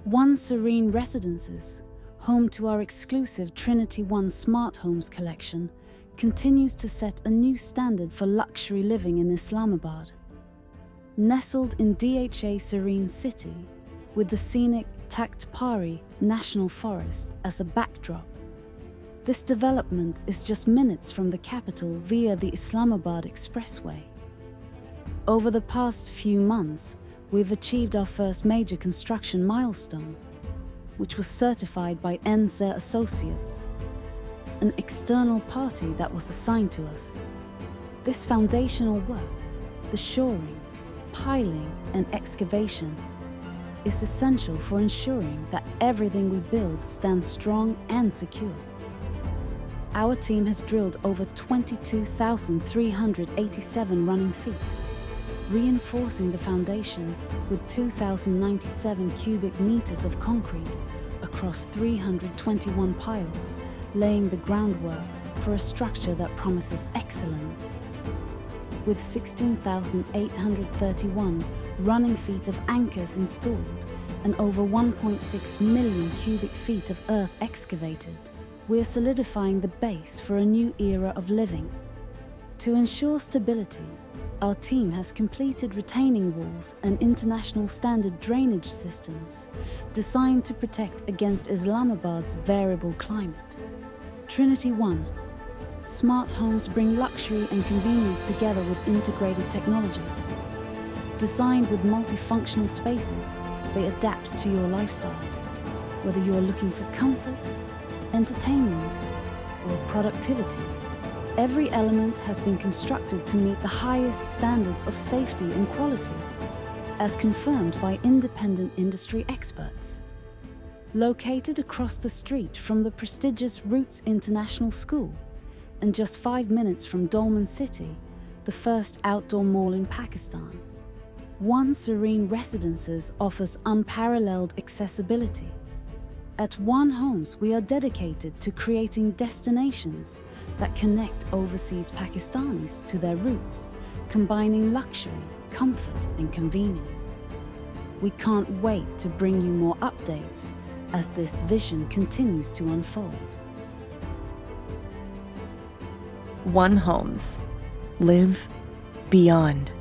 One Serene Residences, home to our exclusive Trinity One smart homes collection, continues to set a new standard for luxury living in Islamabad. Nestled in DHA Serene City, with the scenic Takht Pari National Forest as a backdrop, this development is just minutes from the capital via the Islamabad Expressway. Over the past few months, we've achieved our first major construction milestone, which was certified by NZ Associates, an external party that was assigned to us. This foundational work, the shoring, piling, and excavation, is essential for ensuring that everything we build stands strong and secure. Our team has drilled over 22,387 running feet, reinforcing the foundation with 2,097 cubic meters of concrete across 321 piles, laying the groundwork for a structure that promises excellence. With 16,831 running feet of anchors installed and over 1.6 million cubic feet of earth excavated, we're solidifying the base for a new era of living. To ensure stability, our team has completed retaining walls and international standard drainage systems designed to protect against Islamabad's variable climate. Trinity One. Smart homes bring luxury and convenience together with integrated technology. Designed with multifunctional spaces, they adapt to your lifestyle. Whether you're looking for comfort, entertainment, or productivity, every element has been constructed to meet the highest standards of safety and quality, as confirmed by independent industry experts. Located across the street from the prestigious Roots International School, and just 5 minutes from Dolman City, the first outdoor mall in Pakistan, One Serene Residences offers unparalleled accessibility. At One Homes, we are dedicated to creating destinations that connect overseas Pakistanis to their roots, combining luxury, comfort, and convenience. We can't wait to bring you more updates as this vision continues to unfold. One Homes. Live beyond.